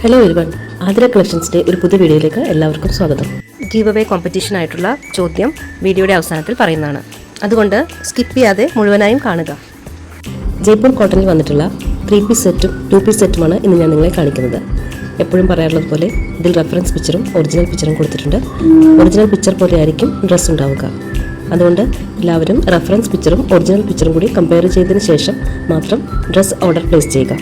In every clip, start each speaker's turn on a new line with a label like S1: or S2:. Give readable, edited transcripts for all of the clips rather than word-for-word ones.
S1: Hello everyone, Athira കളക്ഷൻസിൻ്റെ ഒരു പുതിയ വീഡിയോയിലേക്ക് എല്ലാവർക്കും സ്വാഗതം.
S2: ഗീവ് അവേ കോമ്പറ്റീഷൻ ആയിട്ടുള്ള ചോദ്യം വീഡിയോയുടെ അവസാനത്തിൽ പറയുന്നതാണ്. അതുകൊണ്ട് സ്കിപ്പ് ചെയ്യാതെ മുഴുവനായും കാണുക.
S1: ജയ്പൂർ കോട്ടണിൽ വന്നിട്ടുള്ള 3 പീസ് സെറ്റും 2 പീസ് സെറ്റുമാണ് ഇന്ന് ഞാൻ നിങ്ങളെ കാണിക്കുന്നത്. എപ്പോഴും പറയാറുള്ളത് പോലെ ഇതിൽ റെഫറൻസ് പിക്ചറും ഒറിജിനൽ പിക്ചറും കൊടുത്തിട്ടുണ്ട്. ഒറിജിനൽ പിക്ചർ പോലെ ആയിരിക്കും ഡ്രസ്സ് ഉണ്ടാവുക. അതുകൊണ്ട് എല്ലാവരും റെഫറൻസ് പിക്ചറും ഒറിജിനൽ പിക്ചറും കൂടി കമ്പയർ ചെയ്തതിന് ശേഷം മാത്രം ഡ്രസ്സ് ഓർഡർ പ്ലേസ് ചെയ്യുക.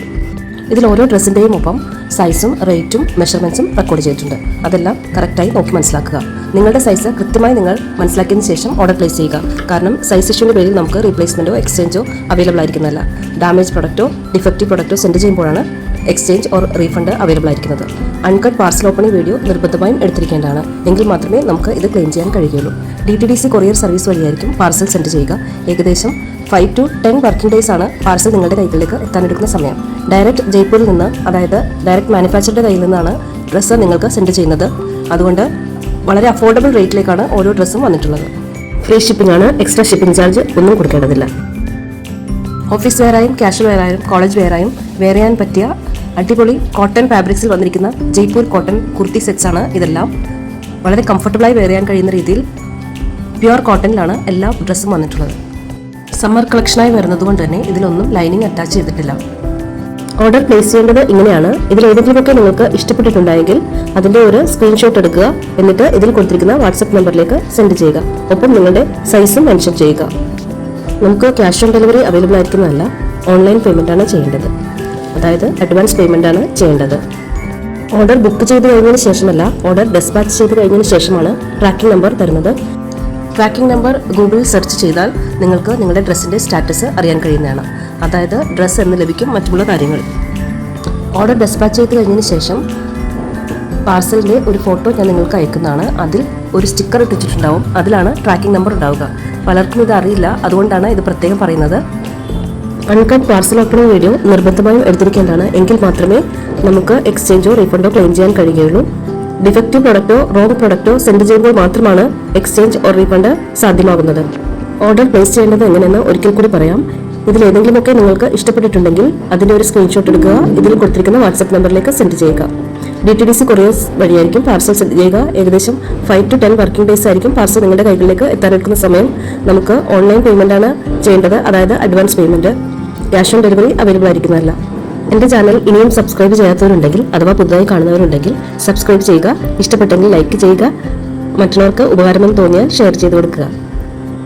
S1: ഇതിൽ ഓരോ ഡ്രസ്സിൻ്റെയും ഒപ്പം സൈസും റേറ്റും മെഷർമെൻറ്റ്സും റെക്കോർഡ് ചെയ്തിട്ടുണ്ട്. അതെല്ലാം കറക്റ്റായി നോക്കി മനസ്സിലാക്കുക. നിങ്ങളുടെ സൈസ് കൃത്യമായി നിങ്ങൾ മനസ്സിലാക്കിയതിന് ശേഷം ഓർഡർ പ്ലേസ് ചെയ്യുക. കാരണം സൈസ് ഇഷ്യൂവിൻ്റെ പേരിൽ നമുക്ക് റീപ്ലേസ്മെൻറ്റോ എക്സ്ചേഞ്ചോ അവൈലബിൾ ആയിരിക്കുന്നതല്ല. ഡാമേജ് പ്രൊഡക്റ്റോ ഡിഫക്റ്റീവ് പ്രൊഡക്റ്റോ സെൻഡ് ചെയ്യുമ്പോഴാണ് എക്സ്ചേഞ്ച് ഓർ റീഫണ്ട് അവൈലബിൾ ആയിരിക്കുന്നത്. അൺകട്ട് പാർസൽ ഓപ്പണിംഗ് വീഡിയോ നിർബന്ധമായും എടുത്തിരിക്കേണ്ടതാണ്. എങ്കിൽ മാത്രമേ നമുക്ക് ഇത് ക്ലെയിം ചെയ്യാൻ കഴിയുള്ളൂ. DTDC കൊറിയർ സർവീസ് വഴിയായിരിക്കും പാർസൽ സെൻഡ് ചെയ്യുക. ഏകദേശം 5 to 10 വർക്കിംഗ് ഡേയ്സ് ആണ് പാർസൽ നിങ്ങളുടെ കൈകളിലേക്ക് എത്താനെടുക്കുന്ന സമയം. ഡയറക്റ്റ് ജയ്പൂരിൽ നിന്ന്, അതായത് ഡയറക്റ്റ് മാനുഫാക്ചറുടെ കയ്യിൽ നിന്നാണ് ഡ്രസ്സ് നിങ്ങൾക്ക് സെൻഡ് ചെയ്യുന്നത്. അതുകൊണ്ട് വളരെ അഫോർഡബിൾ റേറ്റിലേക്കാണ് ഓരോ ഡ്രസ്സും വന്നിട്ടുള്ളത്. ഫ്രീ ഷിപ്പിംഗ് ആണ്. എക്സ്ട്രാ ഷിപ്പിംഗ് ചാർജ് ഒന്നും കൊടുക്കേണ്ടതില്ല. ഓഫീസ് വെയറായും കാഷ്വൽ വെയറായും കോളേജ് വെയറായും വെയർ ചെയ്യാൻ പറ്റിയ അടിപൊളി കോട്ടൺ ഫാബ്രിക്സിൽ വന്നിരിക്കുന്ന ജയ്പൂർ കോട്ടൺ കുർത്തി സെറ്റ്സ് ആണ് ഇതെല്ലാം. വളരെ കംഫർട്ടബിളായി വെയർ ചെയ്യാൻ കഴിയുന്ന രീതിയിൽ പ്യുവർ കോട്ടണിലാണ് എല്ലാ ഡ്രസ്സും വന്നിട്ടുള്ളത്. സമ്മർ കളക്ഷനായി വരുന്നതുകൊണ്ട് തന്നെ ഇതിലൊന്നും ലൈനിങ് അറ്റാച്ച് ചെയ്തിട്ടില്ല. ഓർഡർ പ്ലേസ് ചെയ്യേണ്ടത് ഇങ്ങനെയാണ്. ഇതിൽ ഏതെങ്കിലുമൊക്കെ നിങ്ങൾക്ക് ഇഷ്ടപ്പെട്ടിട്ടുണ്ടെങ്കിൽ അതിൻ്റെ ഒരു സ്ക്രീൻഷോട്ട് എടുക്കുക. എന്നിട്ട് ഇതിൽ കൊടുത്തിരിക്കുന്ന വാട്സപ്പ് നമ്പറിലേക്ക് സെൻഡ് ചെയ്യുക. ഒപ്പം നിങ്ങളുടെ സൈസും മെൻഷൻ ചെയ്യുക. നമുക്ക് ക്യാഷ് ഓൺ ഡെലിവറി അവൈലബിൾ ആയിരിക്കുന്നതല്ല, ഓൺലൈൻ പേയ്മെൻ്റ് ആണ് ചെയ്യേണ്ടത്. അതായത് അഡ്വാൻസ് പേയ്മെൻ്റ് ആണ് ചെയ്യേണ്ടത്. ഓർഡർ ബുക്ക് ചെയ്ത് കഴിഞ്ഞതിന് ശേഷമല്ല, ഓർഡർ ഡെസ്പാച്ച് ചെയ്ത് കഴിഞ്ഞതിന് ശേഷമാണ് ട്രാക്കിംഗ് നമ്പർ തരുന്നത്. ട്രാക്കിംഗ് നമ്പർ ഗൂഗിളിൽ സെർച്ച് ചെയ്താൽ നിങ്ങൾക്ക് നിങ്ങളുടെ ഡ്രസ്സിൻ്റെ സ്റ്റാറ്റസ് അറിയാൻ കഴിയുന്നതാണ്. അതായത് ഡ്രസ്സ് എന്ന് ലഭിക്കും, മറ്റുള്ള കാര്യങ്ങൾ. ഓർഡർ ഡെസ്പാച്ച് ചെയ്ത് കഴിഞ്ഞതിന് ശേഷം പാർസലിൻ്റെ ഒരു ഫോട്ടോ ഞാൻ നിങ്ങൾക്ക് അയക്കുന്നതാണ്. അതിൽ ഒരു സ്റ്റിക്കർ ഇട്ടിട്ടുണ്ടാവും. അതിലാണ് ട്രാക്കിംഗ് നമ്പർ ഉണ്ടാവുക. പലർക്കും ഇത് അറിയില്ല, അതുകൊണ്ടാണ് ഇത് പ്രത്യേകം പറയുന്നത്. അൺകട്ട് പാർസൽ ഓപ്പണിംഗ് വീഡിയോ നിർബന്ധമായും എടുത്തിരിക്കേണ്ടതാണ്. എങ്കിൽ മാത്രമേ നമുക്ക് എക്സ്ചേഞ്ചോ റീഫണ്ടോ ക്ലെയിം ചെയ്യാൻ കഴിയുകയുള്ളൂ. ഡിഫക്റ്റീവ് പ്രൊഡക്റ്റോ റോങ് പ്രൊഡക്റ്റോ സെൻഡ് ചെയ്യുമ്പോൾ മാത്രമാണ് എക്സ്ചേഞ്ച് ഓർ റീഫണ്ട് സാധ്യമാകുന്നത്. ഓർഡർ പ്ലേസ് ചെയ്യേണ്ടത് എങ്ങനെയെന്ന് ഒരിക്കൽ കൂടി പറയാം. ഇതിൽ ഏതെങ്കിലുമൊക്കെ നിങ്ങൾക്ക് ഇഷ്ടപ്പെട്ടിട്ടുണ്ടെങ്കിൽ അതിൻ്റെ ഒരു സ്ക്രീൻഷോട്ട് എടുക്കുക. ഇതിൽ കൊടുത്തിരിക്കുന്ന വാട്സപ്പ് നമ്പറിലേക്ക് സെൻഡ് ചെയ്യുക. DTDC കൊറിയേഴ്സ് വഴിയായിരിക്കും പാർസൽ സെൻഡ് ചെയ്യുക. ഏകദേശം 5 to 10 വർക്കിംഗ് ഡേയ്സ് ആയിരിക്കും പാർസൽ നിങ്ങളുടെ കൈകളിലേക്ക് എത്താനെടുക്കുന്ന സമയം. നമുക്ക് ഓൺലൈൻ പേയ്മെൻ്റ് ആണ് ചെയ്യേണ്ടത്, അതായത് advance payment. Cash on delivery available ആയിരിക്കുന്നതല്ല. എൻ്റെ ചാനൽ ഇനിയും സബ്സ്ക്രൈബ് ചെയ്യാത്തവരുണ്ടെങ്കിൽ അഥവാ പുതുതായി കാണുന്നവരുണ്ടെങ്കിൽ സബ്സ്ക്രൈബ് ചെയ്യുക. ഇഷ്ടപ്പെട്ടെങ്കിൽ ലൈക്ക് ചെയ്യുക. മറ്റുള്ളവർക്ക് ഉപകാരമെന്ന് തോന്നിയാൽ ഷെയർ ചെയ്ത് കൊടുക്കുക.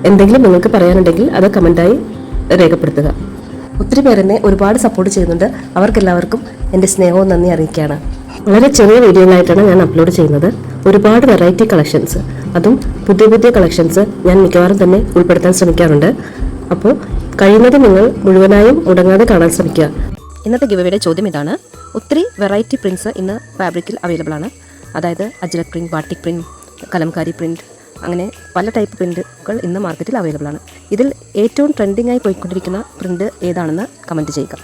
S1: എന്തെങ്കിലും നിങ്ങൾക്ക് പറയാനുണ്ടെങ്കിൽ അത് കമൻറ്റായി രേഖപ്പെടുത്തുക. ഒത്തിരി പേരെന്നെ ഒരുപാട് സപ്പോർട്ട് ചെയ്യുന്നുണ്ട്. അവർക്കെല്ലാവർക്കും എൻ്റെ സ്നേഹവും നന്ദി അറിയിക്കുകയാണ്. വളരെ ചെറിയ വീഡിയോകളായിട്ടാണ് ഞാൻ അപ്ലോഡ് ചെയ്യുന്നത്. ഒരുപാട് വെറൈറ്റി കളക്ഷൻസ്, അതും പുതിയ പുതിയ കളക്ഷൻസ് ഞാൻ മിക്കവാറും തന്നെ ഉൾപ്പെടുത്താൻ ശ്രമിക്കാറുണ്ട്. അപ്പോൾ കഴിയുന്നത് നിങ്ങൾ മുഴുവനായും മുടങ്ങാതെ കാണാൻ ശ്രമിക്കുക.
S2: ഇന്നത്തെ ഗിവ് അവേയുടെ ചോദ്യം ഇതാണ്. ഒത്തിരി വെറൈറ്റി പ്രിൻറ്റ്സ് ഇന്ന് ഫാബ്രിക്കിൽ അവൈലബിൾ ആണ്. അതായത് ajrak print, batik print, Kalamkari print, അങ്ങനെ പല ടൈപ്പ് പ്രിൻറ്റുകൾ ഇന്ന് മാർക്കറ്റിൽ അവൈലബിൾ ആണ്. ഇതിൽ ഏറ്റവും ട്രെൻഡിങ് ആയി പോയിക്കൊണ്ടിരിക്കുന്ന പ്രിൻറ്റ് ഏതാണെന്ന് കമൻറ്റ് ചെയ്യുക.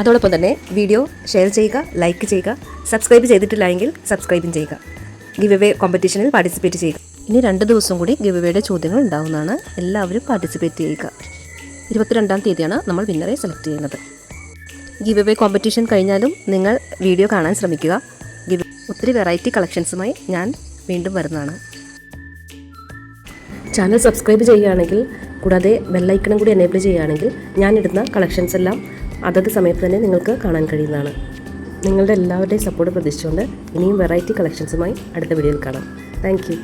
S2: അതോടൊപ്പം തന്നെ വീഡിയോ ഷെയർ ചെയ്യുക, ലൈക്ക് ചെയ്യുക. സബ്സ്ക്രൈബ് ചെയ്തിട്ടില്ല എങ്കിൽ സബ്സ്ക്രൈബും ചെയ്യുക. ഗിവ് അവേ കോമ്പറ്റീഷനിൽ പാർട്ടിസിപ്പേറ്റ് ചെയ്യുക. ഇനി 2 ദിവസം കൂടി ഗിവ് അവേയുടെ ചോദ്യങ്ങൾ ഉണ്ടാവുന്നതാണ്. എല്ലാവരും പാർട്ടിസിപ്പേറ്റ് ചെയ്യുക. 22-ാം തീയതിയാണ് നമ്മൾ വിന്നറെ സെലക്ട് ചെയ്യുന്നത്. ഗിവ് അവേ കോമ്പറ്റീഷൻ കഴിഞ്ഞാലും നിങ്ങൾ വീഡിയോ കാണാൻ ശ്രമിക്കുക. ഒത്തിരി വെറൈറ്റി കളക്ഷൻസുമായി ഞാൻ വീണ്ടും വരുന്നതാണ്.
S1: ചാനൽ സബ്സ്ക്രൈബ് ചെയ്യുകയാണെങ്കിൽ, കൂടാതെ ബെല്ലൈക്കണും കൂടി എനേബിൾ ചെയ്യുകയാണെങ്കിൽ ഞാനിടുന്ന കളക്ഷൻസ് എല്ലാം അതത് സമയത്ത് തന്നെ നിങ്ങൾക്ക് കാണാൻ കഴിയുന്നതാണ്. നിങ്ങളുടെ എല്ലാവരുടെയും സപ്പോർട്ട് പ്രതീക്ഷിച്ചുകൊണ്ട് ഇനിയും വെറൈറ്റി കളക്ഷൻസുമായി അടുത്ത വീഡിയോയിൽ കാണാം. Thank you.